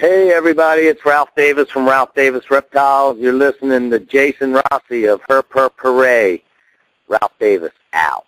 Hey everybody, it's Ralph Davis from Ralph Davis Reptiles. You're listening to Jason Rossi of Her Per Parade. Ralph Davis, out.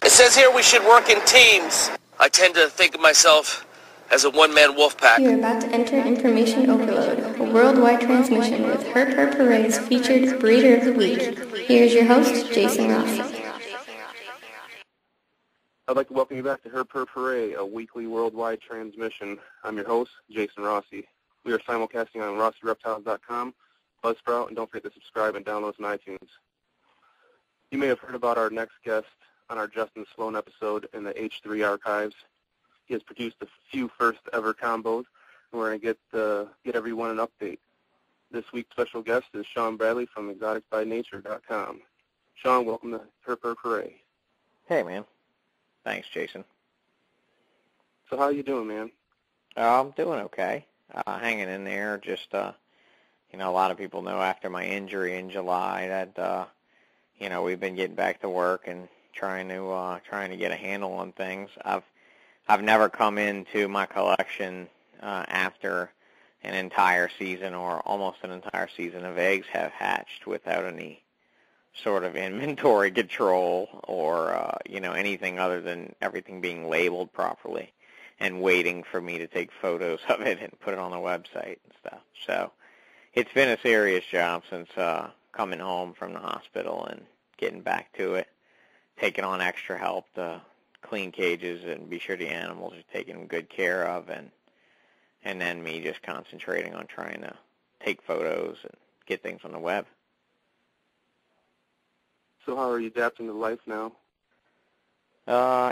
It says here we should work in teams. I tend to think of myself as a one-man wolf pack. You're about to enter information overload, a worldwide transmission with Her Per Parade's featured Breeder of the Week. Here's your host, Jason Rossi. I'd like to welcome you back to Her Per Parade, a weekly worldwide transmission. I'm your host, Jason Rossi. We are simulcasting on RossiReptiles.com, Buzzsprout, and don't forget to subscribe and download us on iTunes. You may have heard about our next guest on our Justin Sloan episode in the H3 archives. He has produced a few first-ever combos, and we're going to get everyone an update. This week's special guest is Sean Bradley from ExoticsByNature.com. Sean, welcome to Her Per Parade. Hey, man. Thanks, Jason. So how you doing, man? I'm doing okay. Hanging in there. Just, a lot of people know after my injury in July that, we've been getting back to work and trying to get a handle on things. I've never come into my collection after an entire season or almost an entire season of eggs have hatched without any sort of inventory control or anything other than everything being labeled properly and waiting for me to take photos of it and put it on the website and stuff. So it's been a serious job since coming home from the hospital and getting back to it, taking on extra help to clean cages and be sure the animals are taken good care of, and then me just concentrating on trying to take photos and get things on the web. So how are you adapting to life now?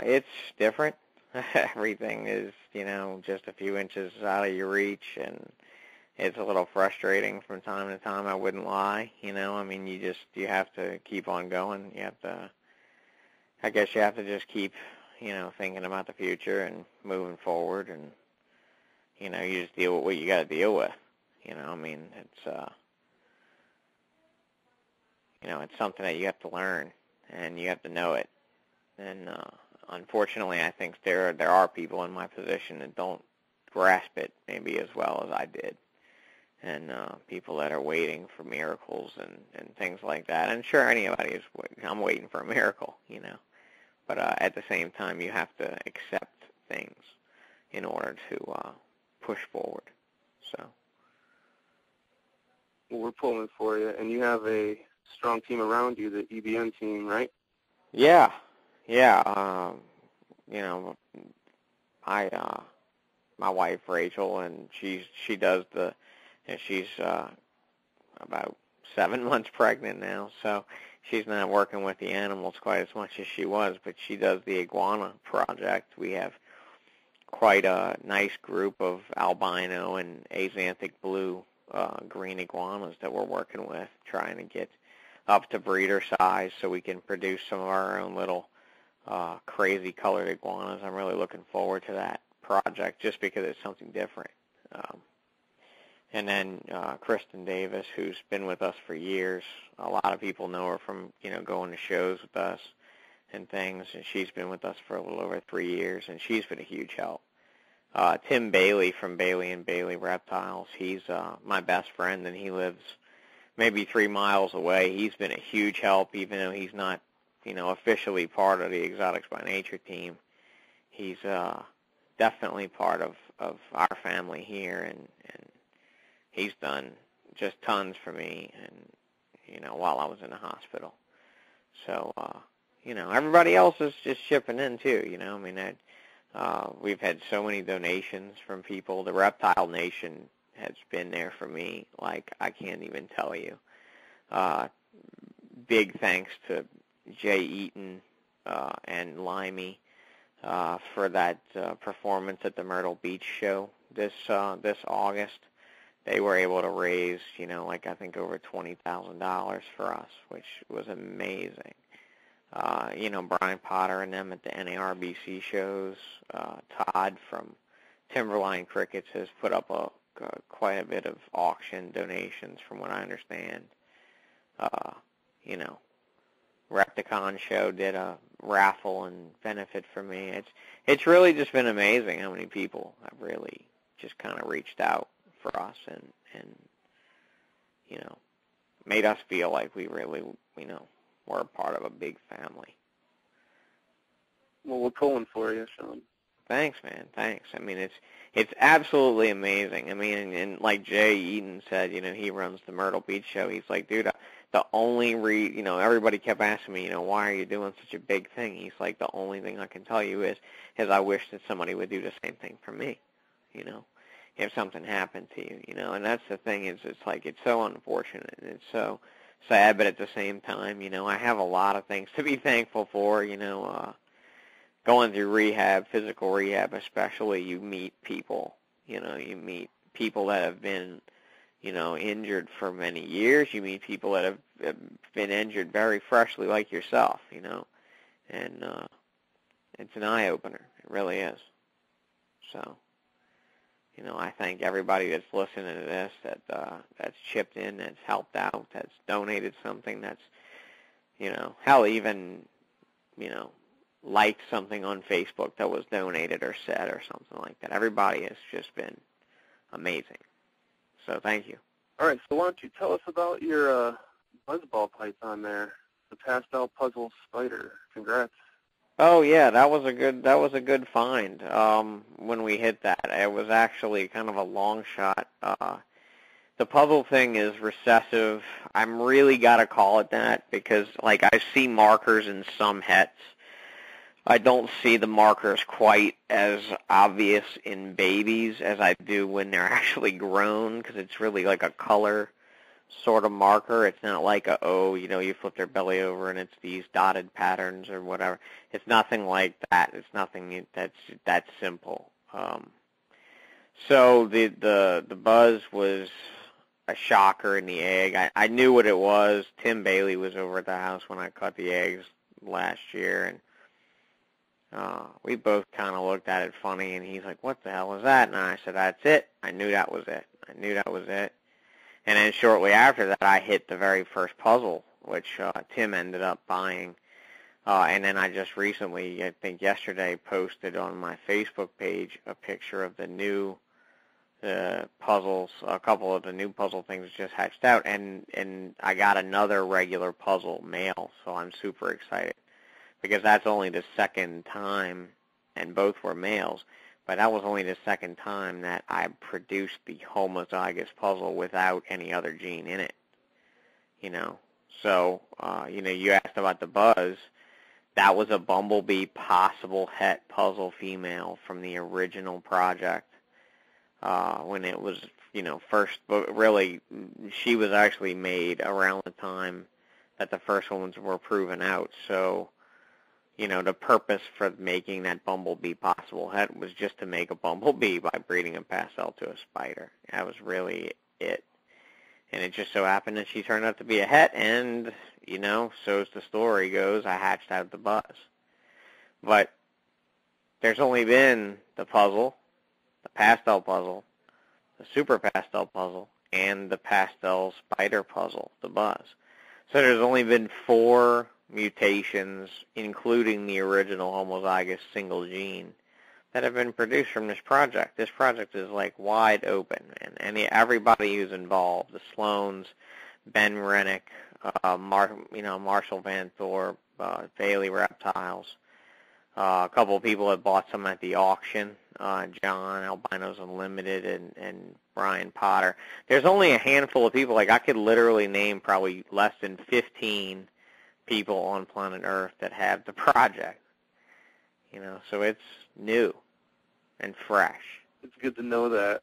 It's different. Everything is, just a few inches out of your reach, and it's a little frustrating from time to time, I wouldn't lie. You have to keep on going. I guess you have to just keep, thinking about the future and moving forward, and, you just deal with what you got to deal with. It's something that you have to learn, and you have to know it. And unfortunately, I think there are people in my position that don't grasp it maybe as well as I did, and people that are waiting for miracles and things like that. And sure, I'm waiting for a miracle, But at the same time, you have to accept things in order to push forward. So. Well, we're pulling for you, and you have a strong team around you, the EBN team, right? Yeah. My wife Rachel, and she's about 7 months pregnant now, so she's not working with the animals quite as much as she was, but she does the iguana project. We have quite a nice group of albino and axanthic blue green iguanas that we're working with, trying to get up to breeder size so we can produce some of our own little crazy colored iguanas. I'm really looking forward to that project just because it's something different. And then Kristen Davis, who's been with us for years. A lot of people know her from, going to shows with us and things, and she's been with us for a little over 3 years, and she's been a huge help. Tim Bailey from Bailey & Bailey Reptiles, he's my best friend, and he lives maybe 3 miles away. He's been a huge help, even though he's not, officially part of the Exotics by Nature team. He's definitely part of our family here, and he's done just tons for me, and while I was in the hospital. So everybody else is just chipping in too. We've had so many donations from people. The Reptile Nation has been there for me like I can't even tell you. Big thanks to Jay Eaton and Limey for that performance at the Myrtle Beach show this August. they were able to raise, like I think over $20,000 for us, which was amazing. Brian Potter and them at the NARBC shows. Todd from Timberline Crickets has put up quite a bit of auction donations from what I understand. Repticon show did a raffle and benefit for me. It's really just been amazing how many people have really just kind of reached out for us and made us feel like we really, we're a part of a big family. Well, we're pulling for you, Sean. Thanks, man. Thanks. I mean, it's absolutely amazing. I mean, and like Jay Eaton said, he runs the Myrtle Beach show. He's like, dude, the only everybody kept asking me, why are you doing such a big thing? He's like, the only thing I can tell you is I wish that somebody would do the same thing for me, if something happened to you, and that's the thing is it's like, it's so unfortunate and it's so sad, but at the same time, I have a lot of things to be thankful for, going through rehab, physical rehab especially, you meet people, you meet people that have been, injured for many years. You meet people that have been injured very freshly like yourself, and it's an eye-opener. It really is. So, I thank everybody that's listening to this, that's chipped in, that's helped out, that's donated something, that's, hell, even, liked something on Facebook that was donated or said or something like that. Everybody has just been amazing. So thank you. All right, so why don't you tell us about your buzzball python there, the Pastel Puzzle Spider. Congrats. Oh yeah, that was a good find. When we hit that, it was actually kind of a long shot. The puzzle thing is recessive. I'm really gotta call it that because like I see markers in some hets. I don't see the markers quite as obvious in babies as I do when they're actually grown because it's really like a color sort of marker. It's not like you flip their belly over and it's these dotted patterns or whatever. It's nothing like that. It's nothing that's that simple. So the buzz was a shocker in the egg. I knew what it was. Tim Bailey was over at the house when I cut the eggs last year, and we both kind of looked at it funny, and he's like, what the hell is that? And I said, that's it. I knew that was it. And then shortly after that, I hit the very first puzzle, which Tim ended up buying. And then I just recently, I think yesterday, posted on my Facebook page a picture of the new puzzles, a couple of the new puzzle things just hatched out. And I got another regular puzzle male, so I'm super excited. Because that's only the second time, and both were males, but that was only the second time that I produced the homozygous puzzle without any other gene in it, So, you asked about the buzz. That was a bumblebee possible het puzzle female from the original project when it was, first, but really, she was actually made around the time that the first ones were proven out, so the purpose for making that bumblebee possible het was just to make a bumblebee by breeding a pastel to a spider. That was really it. And it just so happened that she turned out to be a het, and, so as the story goes, I hatched out the buzz. But there's only been the puzzle, the pastel puzzle, the super pastel puzzle, and the pastel spider puzzle, the buzz. So there's only been 4 mutations, including the original homozygous single gene, that have been produced from this project. This project is like wide open, and everybody who's involved, the Sloans, Ben Rennick, Marshall Van Thorpe, Bailey Reptiles, a couple of people that bought some at the auction, John, Albinos Unlimited, and Brian Potter. There's only a handful of people, like I could literally name probably less than 15 people on planet Earth that have the project, so it's new and fresh. It's good to know that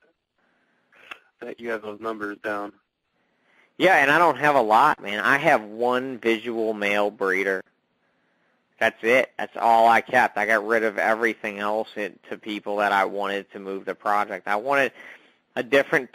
you have those numbers down. Yeah, and I don't have a lot, man. I have 1 visual male breeder. That's it. That's all I kept. I got rid of everything else to people that I wanted to move the project. I wanted a different